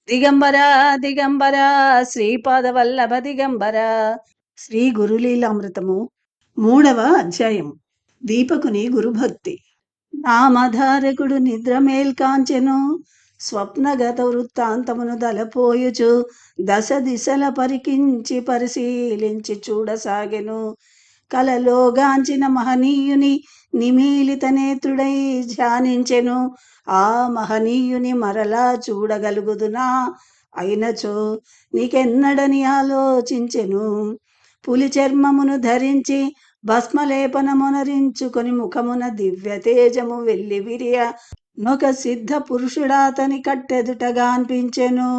దిగంబర దిగంబర శ్రీపాదవల్లభ దిగంబర. శ్రీ గురులీలామృతము 3వ అధ్యాయం. దీపకుని గురుభక్తి. నామధారకుడు నిద్ర మేల్కాంచెను, స్వప్నగత వృత్తాంతమును దలపోయుచు దశ దిశల పరికించి పరిశీలించి చూడసాగెను. కలలోగాంచిన మహనీయుని నిమీలిత నేత్రుడై ధ్యానించెను. ఆ మహనీయుని మరలా చూడగలుగుదునా అయినచో నీకెన్నడని ఆలోచించెను. పులి చర్మమును ధరించి భస్మలేపనమునరించుకొని ముఖమున దివ్య తేజము వెల్లి విరియ నొక సిద్ధ పురుషుడాతని కట్టెదుటగా అనిపించెను.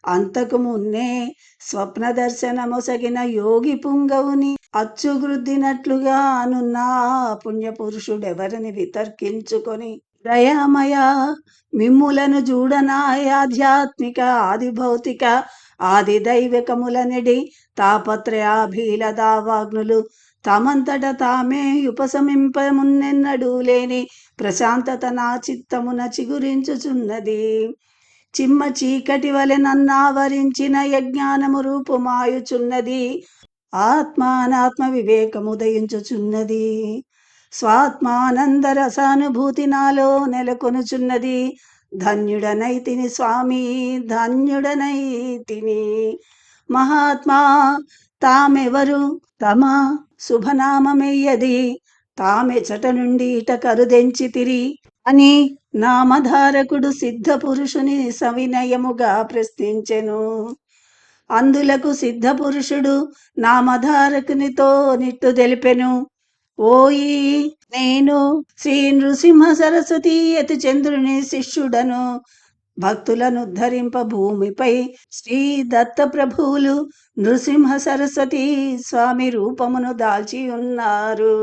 అంతకు మున్నే స్వప్న దర్శనమొసగిన యోగి పుంగవుని అచ్చుగృద్దినట్లుగా అనున్న పుణ్యపురుషుడెవరని వితర్కించుకొని, దయామయ మిమ్ములను చూడనాయాధ్యాత్మిక ఆది భౌతిక ఆది దైవికములనెడి తాపత్రయాభీల దావాగ్నులు తమంతట తామే ఉపశమింపమున్నెన్నడూ లేని ప్రశాంతత నా చిత్తమున చిగురించుచున్నది. చిమ్మ చీకటి వలె నన్నావరించిన యజ్ఞానము రూపుమాయుచున్నది. ఆత్మానాత్మ వివేకముదయించుచున్నది. స్వాత్మానంద రసానుభూతి నాలో నెలకొనుచున్నది. ధన్యుడనైతిని స్వామి, ధన్యుడనైతిని. మహాత్మా తామెవరు, తమ శుభనామమెయ్యది, తామెచట నుండి ఇట కరుదెంచితిరి అని నామధారకుడు సిద్ధ పురుషుని సవినయముగా ప్రశ్నించెను. అందులకు సిద్ధ పురుషుడు నామధారకునితో నిట్టు తెలిపెను. ఓయి, నేను శ్రీ నృసింహ సరస్వతి యతి చంద్రుని శిష్యుడను. భక్తులను ఉద్ధరింప భూమిపై శ్రీ దత్త ప్రభువులు నృసింహ సరస్వతి స్వామి రూపమును దాల్చి ఉన్నారు.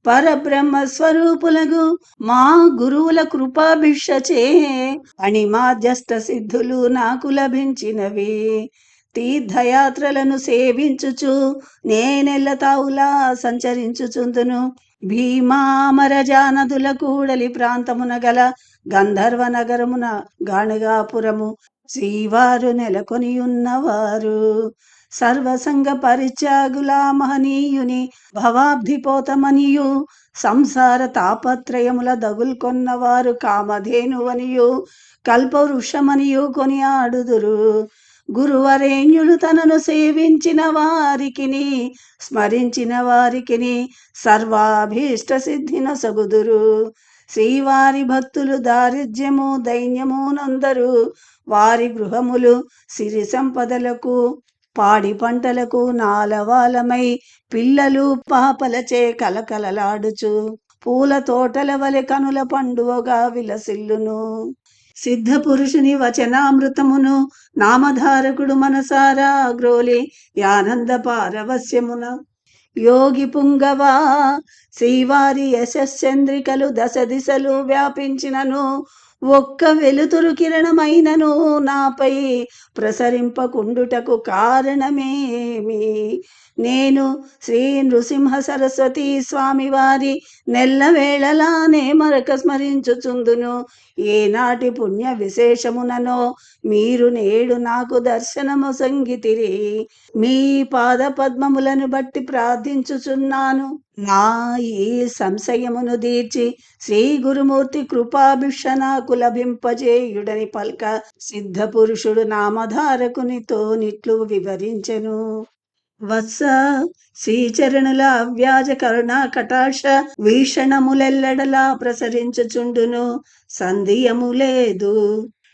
పరబ్రహ్మ స్వరూపులకు మా గురువుల కృపాభిక్షచే అణిమాధ్యస్థ సిద్ధులు నాకు లభించినవి. తీర్థయాత్రలను సేవించుచు నేనెల్ల తావులా సంచరించుచుందును. భీమామరజానదుల కూడలి ప్రాంతమున గల గంధర్వ నగరమున గాణగాపురము శ్రీవారు నెలకొని ఉన్నవారు. సర్వసంగ పరిత్యాగుల మహనీయుని భవాబ్ధిపోతమనియు సంసార తాపత్రయముల దగుల్కొన్నవారు కామధేనువనియు కల్పవృక్షమనియు కొనియాడుదురు. గురువరేణ్యులు తనను సేవించిన వారికిని స్మరించిన వారికిని సర్వాభీష్ట సిద్ధినొసగుదురు. శ్రీవారి భక్తులు దారిద్ర్యము దైన్యము నందరు. వారి గృహములు సిరి సంపదలకు పాడి పంటలకు నాలవాలమై పిల్లలు పాపలచే కలకలలాడుచు పూల తోటల వలె కనుల పండువగా విలసిల్లును. సిద్ధ పురుషుని వచనామృతమును నామధారకుడు మనసారా గ్రోలి యానంద పారవస్యమున యోగి పుంగవా, శ్రీవారి యశశ్చంద్రికలు దశ దిశలు వ్యాపించినను ఒక్క వెలుతురు కిరణమైనను నాపై ప్రసరింపకుండుటకు కారణమేమి? నేను శ్రీ నృసింహ సరస్వతి స్వామి వారి నెల్లవేళలానే మరక స్మరించుచుందును. ఏనాటి పుణ్య విశేషముననో మీరు నేడు నాకు దర్శనము సంగితిరి. మీ పాద పద్మములను బట్టి ప్రార్థించుచున్నాను. నా ఈ సంశయమును తీర్చి శ్రీ గురుమూర్తి కృపాభిష నాకు లభింపజేయుడని పల్క సిద్ధ పురుషుడు నామధారకునితో నిట్లు వివరించెను. వత్స, శ్రీచరణుల అవ్యాజ కరుణా కటాక్ష వీక్షణములెల్లడలా ప్రసరించుచుండును. సంధియము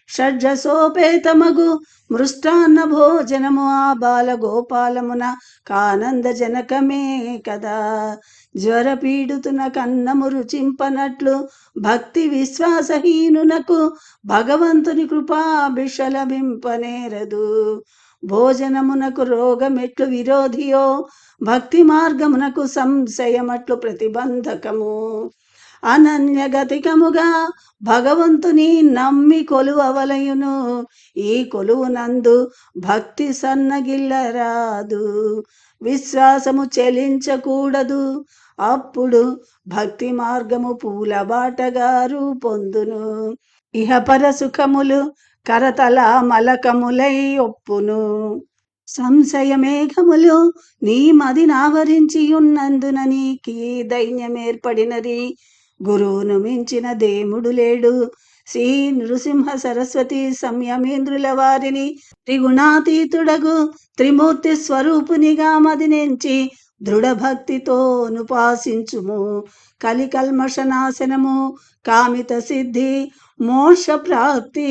షడ్జసోపేతమగు మృష్టాన్న భోజనము ఆ బాల గోపాలమున కానంద జనకమే కదా. జ్వర పీడుతున కన్నము రుచింపనట్లు భక్తి విశ్వాసహీనునకు భగవంతుని కృపాభిష లభింపనేరదు. భోజనమునకు రోగమెట్లు విరోధియో భక్తి మార్గమునకు సంశయమట్లు ప్రతిబంధకము. అనన్యగతికముగా భగవంతుని నమ్మి కొలువవలయును. ఈ కొలువునందు భక్తి సన్నగిల్లరాదు, విశ్వాసము చెలించకూడదు. అప్పుడు భక్తి మార్గము పూలబాటగా రూపొందును. ఇహపర సుఖములు కరతల మలకములై ఒప్పును. సంశయమేఘములు నీ మదినావరించి ఉన్నందున నీకీ దైన్యమేర్పడినది. గురువును మించిన దేవుడు లేడు. శ్రీ నృసింహ సరస్వతి సంయమేంద్రుల వారిని త్రిగుణాతీతుడగు త్రిమూర్తి స్వరూపునిగా మదినించి దృఢభక్తితోనుపాసించుము. కలికల్మషనాశనము, కామిత సిద్ధి, మోక్ష ప్రాప్తి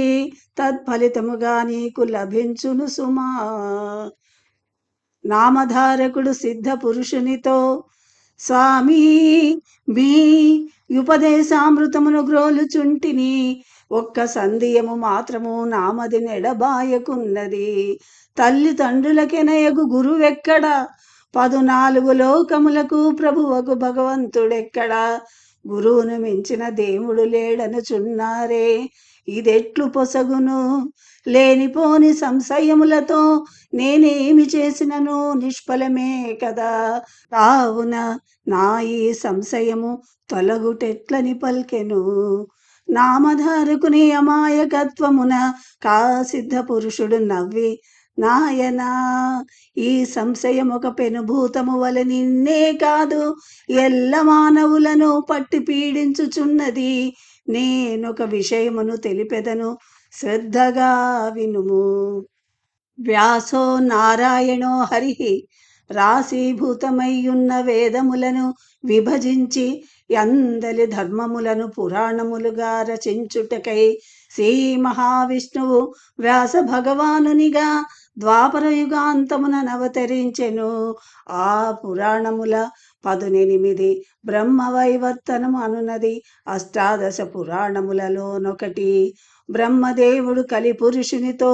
తత్ఫలితముగా నీకు లభించును సుమా. నామధారకుడు సిద్ధ పురుషునితో స్వామి మీ ఉపదేశామృతమును గ్రోలుచుంటిని. ఒక్క సంధియము మాత్రము నామది నెడబాయకున్నది. తల్లిదండ్రులకెనయగు గురువెక్కడ? 14 లోకములకు ప్రభువకు భగవంతుడెక్కడ? గురువును మించిన దేవుడు లేడనుచున్నారే, ఇదెట్లు పొసగును? లేనిపోని సంశయములతో నేనేమి చేసినను నిష్ఫలమే కదా. కావున నా ఈ సంశయము తొలగుటెట్లని పల్కెను. నామధారకుని అమాయకత్వమున సిద్ధ పురుషుడు నవ్వి, నాయనా, ఈ సంశయం ఒక పెనుభూతము వలె నిన్నే కాదు ఎల్ల మానవులను పట్టి పీడించుచున్నది. నేనొక విషయమును తెలిపెదను, శ్రద్ధగా వినుము. వ్యాసో నారాయణో హరిః రాశీభూతమయ్యున్న వేదములను విభజించి అందలి ధర్మములను పురాణములుగా రచించుటకై శ్రీ మహావిష్ణువు వ్యాస భగవానునిగా ద్వాపర యుగాంతమున నవతరించెను. ఆ పురాణముల 18 బ్రహ్మవైవర్తనము అనునది అష్టాదశ పురాణములలోనొకటి. బ్రహ్మదేవుడు కలిపురుషునితో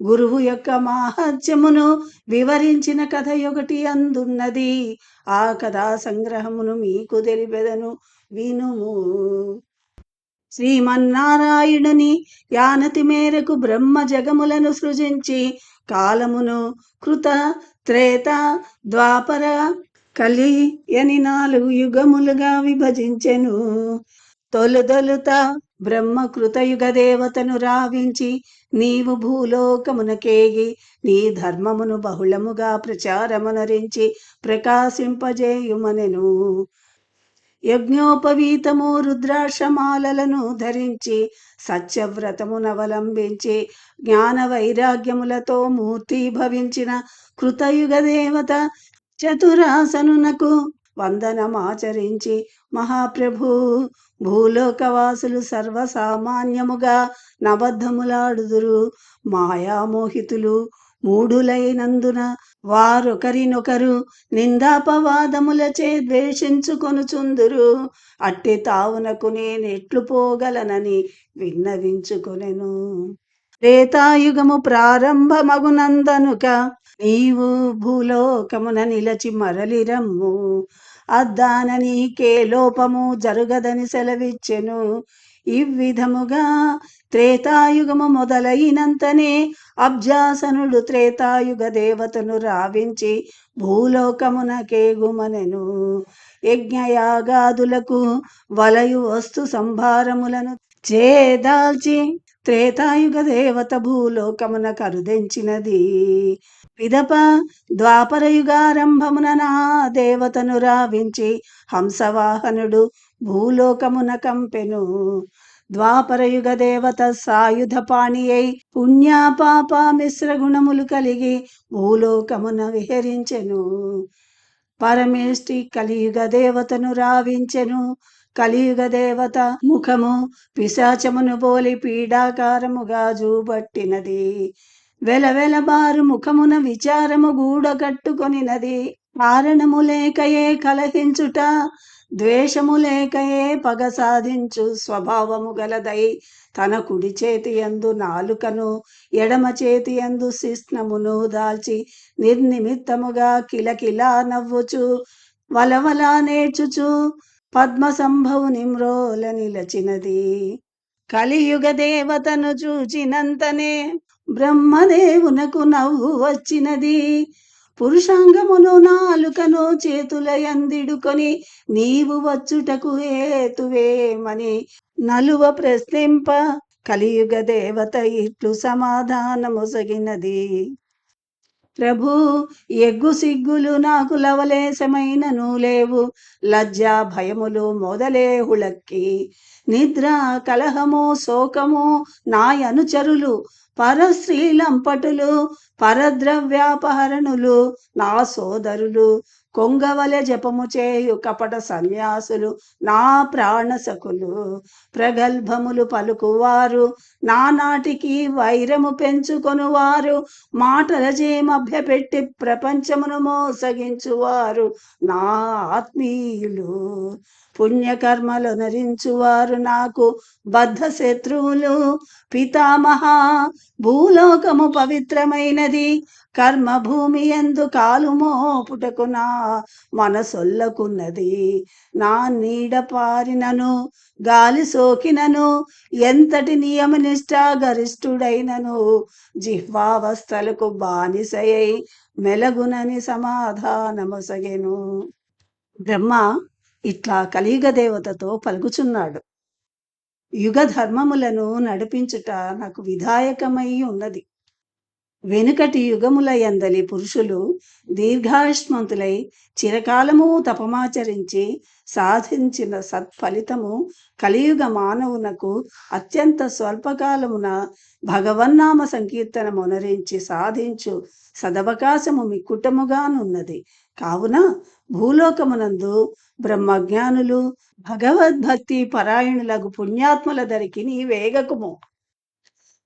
గురువు యొక్క మాహాత్మ్యమును వివరించిన కథ ఒకటి అందున్నది. ఆ కథా సంగ్రహమును మీకు తెలిపెదను, వినుము. శ్రీమన్నారాయణుని యానతి మేరకు బ్రహ్మ జగములను సృజించి కాలమును కృత, త్రేత, ద్వాపర, కలి అని 4 యుగములుగా విభజించెను. తొలుత బ్రహ్మ కృతయుగ దేవతను రావించి, నీవు భూలోకమునకేగి నీ ధర్మమును బహుళముగా ప్రచారమునరించి ప్రకాశింపజేయుమనెను. యజ్ఞోపవీతము రుద్రాక్షమాలలను ధరించి సత్యవ్రతమునవలంబించి జ్ఞాన వైరాగ్యములతో మూర్తిభవించిన కృతయుగ దేవత చతురాసనునకు వందనమాచరించి, మహాప్రభు, భూలోకవాసులు సర్వసామాన్యముగా నబద్ధములాడుదురు. మాయామోహితులు మూఢులైనందున వారొకరినొకరు నిందాపవాదములచే ద్వేషించుకొనుచుందురు. అట్టి తావునకు నేనెట్లు పోగలనని విన్నవించుకొనెను. త్రేతాయుగము ప్రారంభమగునందనుక నీవు భూలోకమున నిలచి మరలిరమ్ము. అద్దాన నీకే లోపము జరుగదని సెలవిచ్చెను. ఈ విధముగా త్రేతాయుగము మొదలైనంతనే అబ్జాసనుడు త్రేతాయుగ దేవతను రావించి భూలోకమునకేగుమనెను. యజ్ఞయాగాదులకు వలయు వస్తు సంభారములను చేదాల్చి త్రేతాయుగ దేవత భూలోకమున కరుదెంచినది. పిదప ద్వాపరయుగారంభమున నా దేవతను రావించి హంసవాహనుడు భూలోకమున కంపెను. ద్వాపరయుగ దేవత సాయుధ పాణి అయి పుణ్యపాప మిశ్ర గుణములు కలిగి భూలోకమున విహరించెను. పరమేష్టి కలియుగ దేవతను రావించెను. కలియుగ దేవత ముఖము పిశాచమును పోలి పీడాకారముగా జూబట్టినది. వెలవెలబారు ముఖమున విచారము గూడగట్టుకొనినది. కారణము లేకయే కలహించుట, ద్వేషము లేకయే పగ సాధించు స్వభావము గలదై తన కుడి చేతి యందు నాలుకను, ఎడమ చేతి యందు శిస్నమును దాల్చి నిర్నిమిత్తముగా కిలకిలా నవ్వుచు వలవలా నేర్చుచు పద్మ సంభవు నిమ్రోల నిలచినది. కలియుగ దేవతను చూచినంతనే బ్రహ్మదేవునకు నవ్వు వచ్చినది. పురుషాంగమును నాలుకను చేతుల యందిడుకొని నీవు వచ్చుటకు హేతువేమని నలువ ప్రశ్నింప, కలియుగ దేవత ఇట్లు సమాధానమొసగినది. ప్రభూ, ఎగ్గు సిగ్గులు నాకు లవలేశమైనను లేవు, లజ్జా భయములు మొదలే హుళక్కి, నిద్ర కలహము శోకము నాయనుచరులు, పరస్త్రీలంపటులు పరద్రవ్యాపహరణులు నా సోదరులు, కొంగవలె జపము చేయు కపట సన్యాసులు నా ప్రాణసకులు, ప్రగల్భములు పలుకువారు నానాటికి వైరము పెంచుకొనువారు, మాటలచే మభ్యపెట్టి ప్రపంచమును మోసగించువారు నా ఆత్మీయులు, పుణ్యకర్మలు నరించువారు నాకు బద్ధ శత్రువులు, పితామహ భూలోకము పవిత్రమైనది, కర్మభూమి ఎందు కాలు మోపుటకు నా మనసొల్లకున్నది, నా నీడ పారినను గాలి సోకినను ఎంతటి నియమనిష్టా గరిష్ఠుడైనను జిహ్వావస్థలకు బానిసయై మెలగునని సమాధానమొసగెను. బ్రహ్మ ఇట్లా కలియుగ దేవతతో పలుకుచున్నాడు. యుగ ధర్మములను నడిపించుట నాకు విధాయకమై ఉన్నది. వెనుకటి యుగముల యందలి పురుషులు దీర్ఘాయుష్మంతులై చిరకాలము తపమాచరించి సాధించిన సత్ఫలితము కలియుగ మానవునకు అత్యంత స్వల్పకాలమున భగవన్నామ సంకీర్తనమునరించి సాధించు సదవకాశము మిక్కుటముగానున్నది. కావున భూలోకమునందు బ్రహ్మజ్ఞానులు భగవద్భక్తి పరాయణులకు పుణ్యాత్ముల దరికి నీ వేగకుము.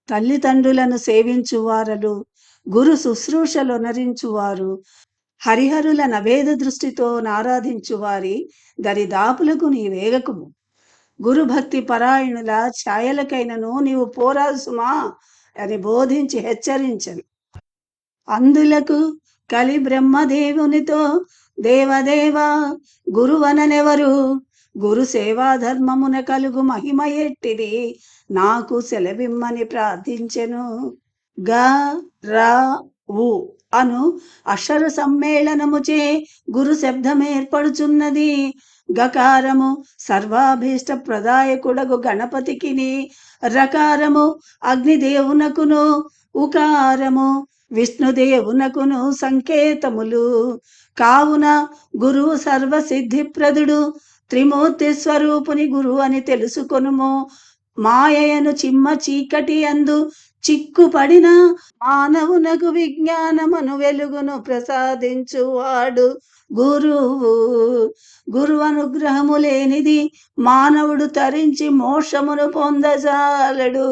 తల్లిదండ్రులను సేవించువారలు, గురు శుశ్రూషలొనరించువారు, హరిహరుల నవేద దృష్టితో నారాధించువారి దరిదాపులకు నీ వేగకుము. గురుభక్తి పరాయణుల ఛాయలకైనను నీవు పోరాదు సుమా అని బోధించి హెచ్చరించను. అందులకు కలి బ్రహ్మదేవునితో, దేవదేవ గురువననెవరు, గురు సేవా ధర్మమున కలుగు మహిమ ఎట్టిది, నాకు సెలవిమ్మని ప్రార్థించెను. గ ర ఉ అను అక్షర సమ్మేళనముచే గురు శబ్దమేర్పడుచున్నది. గకారము సర్వాభీష్ట ప్రదాయకుడగు గణపతికిని, రకారము అగ్నిదేవునకును, ఉకారము విష్ణుదేవునకును సంకేతములు. కావున గురువు సర్వసిద్ధిప్రదుడు, త్రిమూర్తి స్వరూపుని గురువు అని తెలుసుకొనుము. మాయను చిమ్మ చీకటి అందు చిక్కుపడిన మానవునకు విజ్ఞానమును వెలుగును ప్రసాదించువాడు గురువు. గురువు అనుగ్రహము లేనిది మానవుడు తరించి మోక్షమును పొందజాలడు.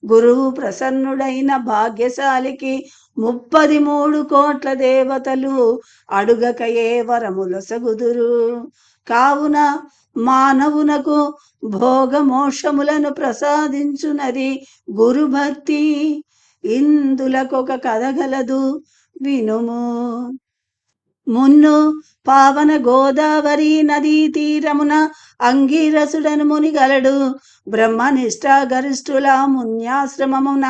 గురువు ప్రసన్నుడైన భాగ్యశాలికి 33 కోట్ల దేవతలు అడుగకయే వరములొసగుదురు. కావున మానవునకు భోగమోక్షములను ప్రసాదించునది గురుభక్తి. ఇందులకొక కథ గలదు, వినుము. మున్ను పావన గోదావరి నదీ తీరమున అంగీరసుడను మునిగలడు. బ్రహ్మనిష్టా గరిష్ఠుల మున్యాశ్రమమున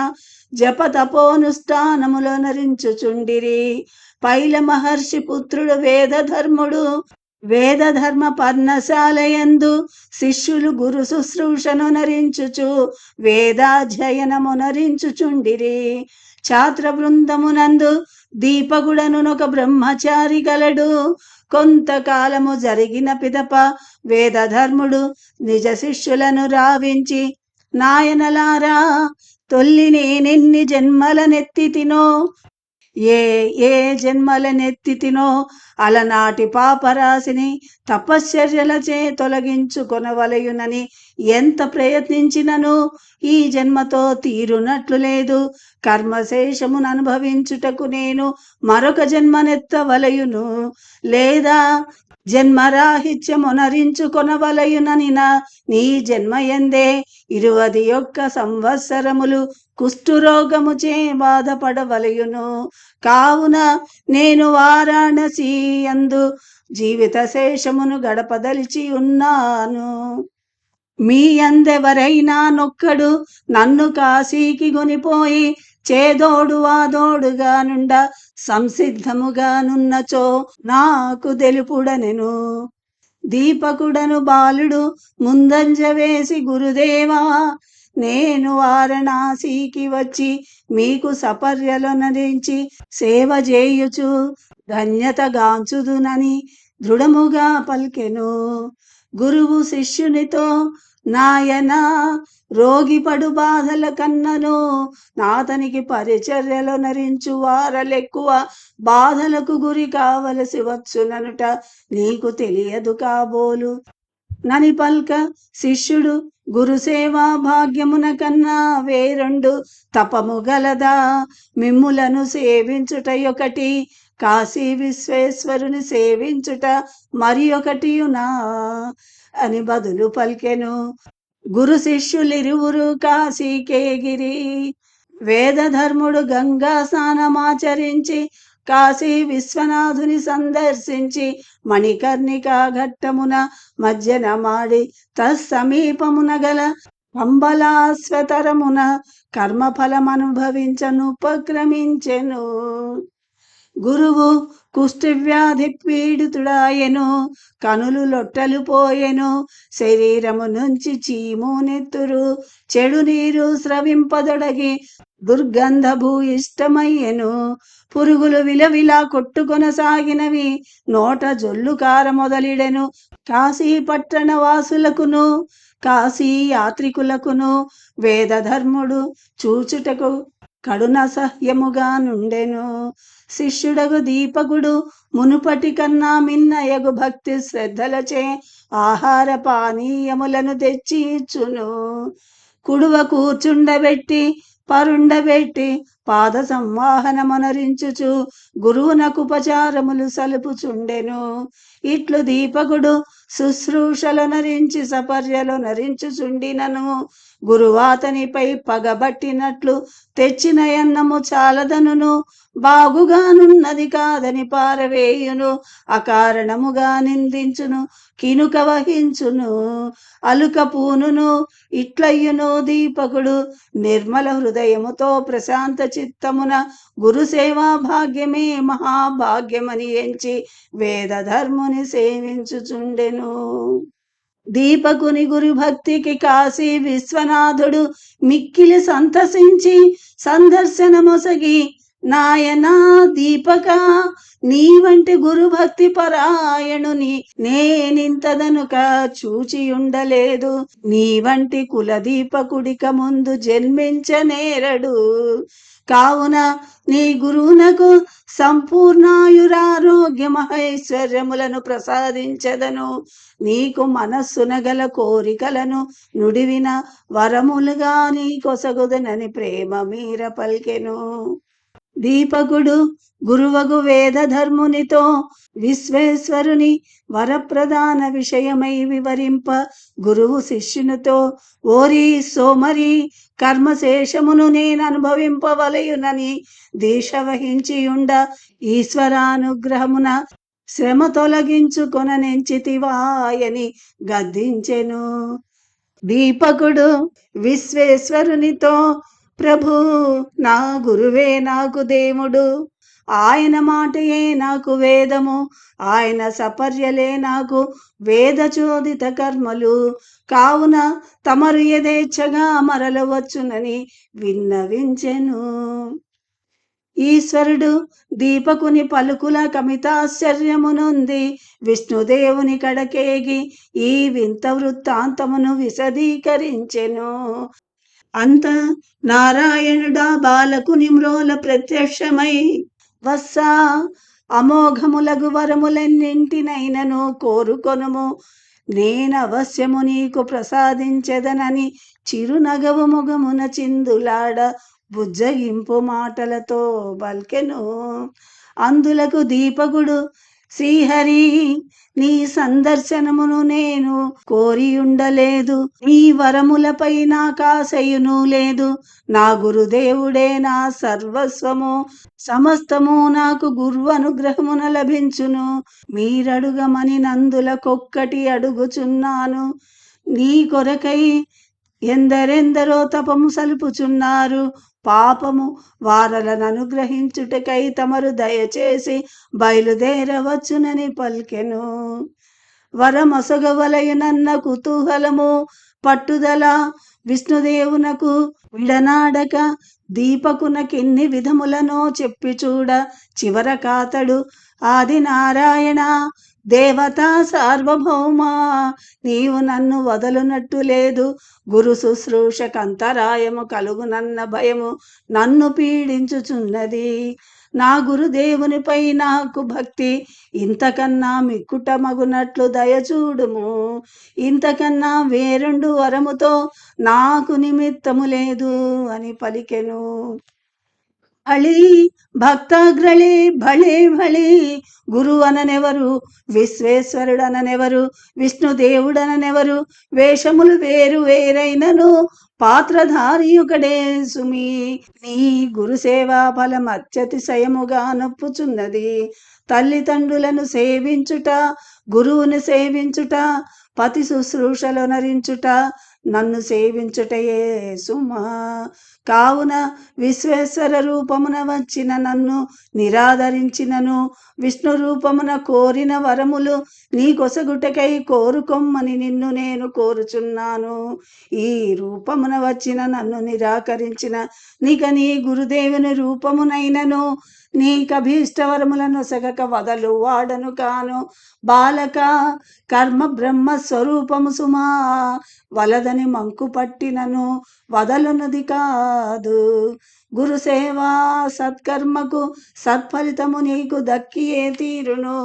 జప తపోనుష్ఠానములో నరించుచుండిరి. పైల మహర్షి పుత్రుడు వేదధర్ముడు. వేదధర్మ పర్ణశాలయందు శిష్యులు గురు శుశ్రూషను నరించుచు వేదాధ్యయనమునరించుచుండిరి. ఛాత్ర బృందమునందు దీపగుడనునొక బ్రహ్మచారి గలడు. కొంతకాలము జరిగిన పిదప వేదధర్ముడు నిజ శిష్యులను రావించి, నాయనలారా, తొల్లి నేనెన్ని జన్మలనెత్తితినో, ఏ జన్మలనెత్తితినో అలనాటి పాపరాశిని తపశ్చర్యలచే తొలగించుకొనవలయునని ఎంత ప్రయత్నించినను ఈ జన్మతో తీరునట్లు లేదు. కర్మశేషమును అనుభవించుటకు నేను మరొక జన్మనెత్తవలయును, లేదా జన్మరాహిత్యమునరించుకొనవలయునని నీ జన్మయందే 21 సంవత్సరములు కుష్ఠురోగముచే బాధపడవలయును. కావున నేను వారాణసి యందు జీవిత శేషమును గడపదలిచి ఉన్నాను. మీ అందెవరైనా నొక్కడు నన్ను కాశీకి గొనిపోయి చేదోడు వాదోడుగా నుండ సంసిద్ధముగానున్నచో నాకు తెలుపుడనెను. దీపకుడను బాలుడు ముందంజ వేసి, గురుదేవా, నేను వారణాసికి వచ్చి మీకు సపర్యలనరించి సేవ చేయుచు ధన్యత గాంచుదునని దృఢముగా పలికెను. గురువు శిష్యునితో, నాయనా, రోగిపడు బాధల కన్నను నాతనికి పరిచర్యలో నరించు వారలెక్కువ బాధలకు గురి కావలసి వచ్చుననుట నీకు తెలియదు కాబోలు నని పల్క. శిష్యుడు, గురుసేవా భాగ్యమున కన్నా వేరొండు తపము గలదా, మిమ్ములను సేవించుటయొకటి, కాశీ విశ్వేశ్వరుని సేవించుట మరి ఒకటియునా అని బదులు పలికెను. గురు శిష్యులిరువురు కాశీకేగిరి. వేదధర్ముడు గంగా స్నానమాచరించి కాశీ విశ్వనాథుని సందర్శించి మణికర్ణికా ఘట్టమున మధ్యన మాడి తత్సమీపమున గల పంబలాశ్వతరమున కర్మఫలమనుభవించనుపక్రమించెను. గురువు కుష్ఠవ్యాధి పీడితుడాయెను, కనులు లొట్టలు పోయెను, శరీరము నుంచి చీము నెత్తురు చెడు నీరు స్రవింపదొడగి దుర్గంధ భూయిష్టమయ్యెను. పురుగులు విలవిలా కొట్టుకొనసాగినవి, నోట జొల్లు కార మొదలిడెను. కాశీ పట్టణ వాసులకును కాశీ యాత్రికులకును వేదధర్ముడు చూచుటకు కడున సహ్యముగా నుండెను. శిష్యుడగు దీపకుడు మునుపటి కన్నా మిన్నయగు భక్తి శ్రద్ధలచే ఆహార పానీయములను తెచ్చి ఇచ్చును. కుడువ కూర్చుండబెట్టి పరుండబెట్టి పాద సంవాహనమునరించుచు గురువునకుపచారములు సలుపుచుండెను. ఇట్లు దీపకుడు శుశ్రూషలు నరించి సపర్యలు నరించుచుండినను గురువాతనిపై పగబట్టినట్లు తెచ్చిన ఎన్నము చాలదనును, బాగుగానున్నది కాదని పారవేయును, అకారణముగా నిందించును, కినుక వహించును, అలుక పూనును. ఇట్లయ్యును దీపకుడు నిర్మల హృదయముతో ప్రశాంత చిత్తమున గురుసేవా భాగ్యమే మహాభాగ్యమని ఎంచి వేదధర్ముని సేవించుచుండెను. దీపకుని గురు భక్తికి కాశీ విశ్వనాథుడు మిక్కిలి సంతసించి సందర్శనమొసగి, నాయనా దీపక, నీ వంటి గురుభక్తి పరాయణుని నేనింతదనుక చూచియుండలేదు. నీ వంటి కులదీపకుడిక ముందు జన్మించనేరడు. కావున నీ గురువునకు సంపూర్ణాయురారోగ్య మహైశ్వర్యములను ప్రసాదించదను. నీకు మనస్సున గల కోరికలను నుడివిన వరములుగా నీ కొసగుదనని ప్రేమ మీర పల్కెను. దీపకుడు గురువగు వేదధర్మునితో విశ్వేశ్వరుని వరప్రదాన విషయమై వివరింప, గురువు శిష్యునితో, ఓరి సోమరి, కర్మశేషమును నేను అనుభవింపవలయునని దీక్ష వహించియుండ ఈశ్వరానుగ్రహమున శ్రమ తొలగించుకొననెంచితివాయని గద్దించెను. దీపకుడు విశ్వేశ్వరునితో, ప్రభు, నా గురువే నాకు దేవుడు, ఆయన మాటయే నాకు వేదము, ఆయన సపర్యలే నాకు వేదచోదిత కర్మలు, కావున తమరు యథేచ్ఛగా మరలవచ్చునని విన్నవించెను. ఈశ్వరుడు దీపకుని పలుకుల కమితాశ్చర్యమునుంది విష్ణుదేవుని కడకేగి ఈ వింత వృత్తాంతమును విశదీకరించెను. అంత నారాయణుడా బాలకుని మ్రోల ప్రత్యక్షమై, వత్సా, అమోఘములగు వరములెన్నింటినైనను కోరుకొనుము, నేనవశ్యము నీకు ప్రసాదించెదనని చిరునగవు ముఖమున చిందులాడ బుజ్జగింపు మాటలతో బల్కెను. అందులకు దీపకుడు, శ్రీహరి, నీ సందర్శనమును నేను కోరియుండలేదు, నీ వరములపై నాకాశయును లేదు. నా గురుదేవుడే నా సర్వస్వము, సమస్తము నాకు గురు అనుగ్రహమున లభించును. మీరడుగమని నందులకొక్కటి అడుగుచున్నాను. నీ కొరకై ఎందరెందరో తపము సలుపుచున్నారు. పాపము వారలను అనుగ్రహించుటకై తమరు దయచేసి బయలుదేరవచ్చునని పల్కెను. వరమొసగవలయునన్న కుతూహలము పట్టుదల విష్ణుదేవునకు విడనాడక దీపకునకెన్ని విధములనో చెప్పి చూడ చివర కాతడు ఆది నారాయణ దేవతా సార్వభౌమ నీవు నన్ను వదలునట్టు లేదు. గురు శుశ్రూషకంతరాయము కలుగునన్న భయము నన్ను పీడించుచున్నది. నా గురుదేవునిపై నాకు భక్తి ఇంతకన్నా మిక్కుట మగునట్లు దయచూడుము. ఇంతకన్నా వేరుండు వరముతో నాకు నిమిత్తము లేదు అని పలికెను. అళి భక్తాగ్రళి భళి భళి గురు అననెవరు, విశ్వేశ్వరుడననెవరు, విష్ణుదేవుడననెవరు, వేషములు వేరు వేరైనను పాత్రధారియుకడే సుమి. నీ గురు సేవా ఫలం అత్యతిశయముగా నొప్పుచున్నది. తల్లిదండ్రులను సేవించుట, గురువుని సేవించుట, పతి శుశ్రూషలు నరించుట, నన్ను సేవించుటయే సుమా. కావున విశ్వేశ్వర రూపమున వచ్చిన నన్ను నిరాదరించినను విష్ణు రూపమున కోరిన వరములు నీ కొసగుటకై కోరుకొమ్మని నిన్ను నేను కోరుచున్నాను. ఈ రూపమున వచ్చిన నన్ను నిరాకరించిన నీక నీ గురుదేవుని రూపమునైనను నీకభీష్టవరములను సగక వదలు వాడను కాను. బాలక కర్మ బ్రహ్మ స్వరూపము సుమా, వలదని మంకు పట్టినను వదలునది కాదు. గురుసేవా సత్కర్మకు సత్ఫలితము నీకు దక్కియే తీరును.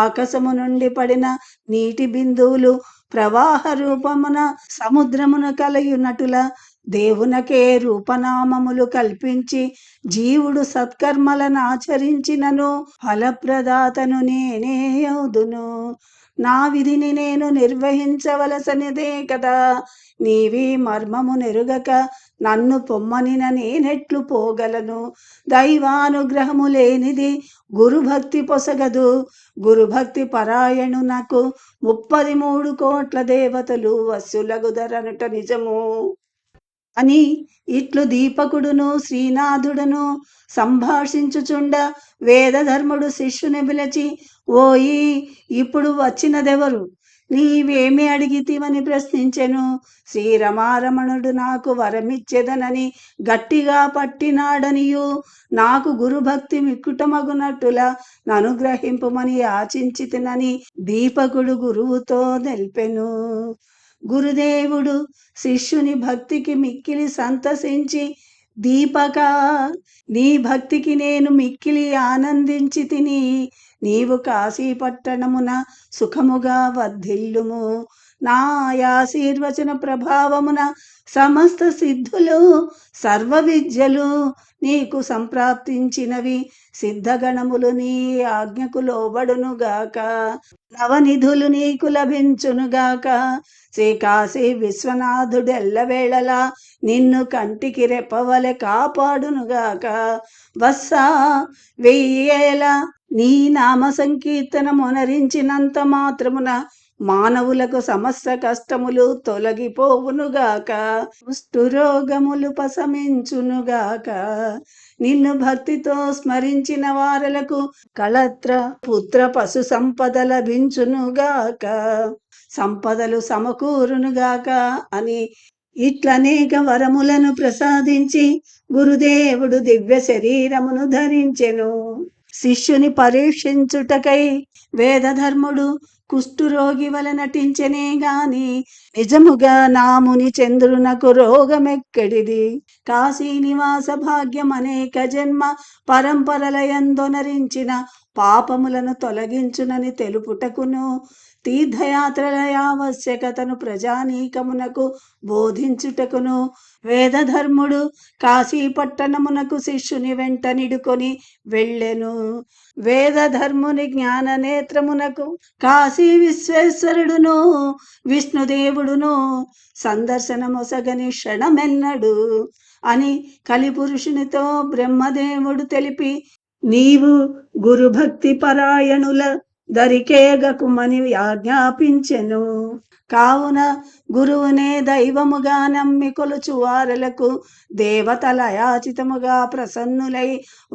ఆకాశము నుండి పడిన నీటి బిందువులు ప్రవాహ రూపమున సముద్రమున కలయునటుల దేవునకే రూపనామములు కల్పించి జీవుడు సత్కర్మలను ఆచరించినను ఫలప్రదాతను నేనే అవుదును. నా విధిని నేను నిర్వహించవలసినదే కదా. నీవి మర్మము నెరుగక నన్ను పొమ్మనిన నేనెట్లు పోగలను. దైవానుగ్రహము లేనిది గురుభక్తి పొసగదు. గురుభక్తి పరాయణునకు 33 కోట్ల దేవతలు వస్సులగుదరనుట నిజము అని ఇట్లు దీపకుడును శ్రీనాథుడును సంభాషించుచుండ వేదధర్ముడు శిష్యుని పిలిచి, ఓయి ఇప్పుడు వచ్చినదెవరు, నీవేమి అడిగితివని ప్రశ్నించెను. శ్రీరమారమణుడు నాకు వరమిచ్చెదనని గట్టిగా పట్టినాడనియు నాకు గురుభక్తి మిక్కుటమగునట్టులా ననుగ్రహింపుమని యాచించితినని దీపకుడు గురువుతో తెలిపెను. గురుదేవుడు శిష్యుని భక్తికి మిక్కిలి సంతసించి, దీపక నీ భక్తికి నేను మిక్కిలి ఆనందించి తిని. నీవు కాశీ పట్టణమున సుఖముగా వర్ధిల్లుము. నా ఆశీర్వచన ప్రభావమున సమస్త సిద్ధులు సర్వ విద్యలు నీకు సంప్రాప్తించినవి. సిద్ధగణములు నీ ఆజ్ఞకు లోబడునుగాక. నవనిధులు నీకు లభించునుగాక. శ్రీకాశీ విశ్వనాథుడెల్లవేళలా నిన్ను కంటికి రెప్పవలె కాపాడునుగాక. వత్సా 1000 ఏల నీ నామ సంకీర్తనమునరించినంత మాత్రమున మానవులకు సమస్త కష్టములు తొలగిపోవునుగాక. కుష్ఠురోగములు పశమించునుగాక. నిన్ను భక్తితో స్మరించిన వారలకు కళత్ర పుత్ర పశు సంపద లభించునుగాక. సంపదలు సమకూరునుగాక అని ఇట్లనేక వరములను ప్రసాదించి గురుదేవుడు దివ్య శరీరమును ధరించెను. శిష్యుని పరీక్షించుటకై వేదధర్ముడు కుష్ఠురోగి వలె నటించెనే గాని నిజముగా నాముని చంద్రునకు రోగమెక్కడిది. కాశీ నివాస భాగ్యం అనేక జన్మ పరంపరలయందొనరించిన పాపములను తొలగించునని తెలుపుటకును, తీర్థయాత్రల ఆవశ్యకతను ప్రజానీకమునకు బోధించుటకును వేదధర్ముడు కాశీ పట్టణమునకు శిష్యుని వెంట నిడుకొని వెళ్ళెను. వేదధర్ముని జ్ఞాన నేత్రమునకు కాశీ విశ్వేశ్వరుడును విష్ణుదేవుడును సందర్శనమొసగని క్షణమెన్నడు అని కలిపురుషునితో బ్రహ్మదేవుడు తెలిపి, నీవు గురుభక్తి పరాయణుల దరికేగకుమని ఆజ్ఞాపించెను. కావున గురువునే దైవముగా నమ్మి కొలుచు వారలకు దేవతలయాచితముగా ప్రసన్నులై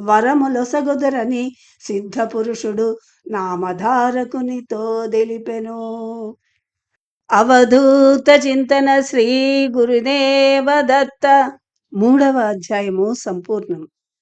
వరములొసగుదరని సిద్ధపురుషుడు నామధారకునితో తెలిపెను. అవధూత చింతన శ్రీ గురుదేవ దత్త. 3వ అధ్యాయము సంపూర్ణం.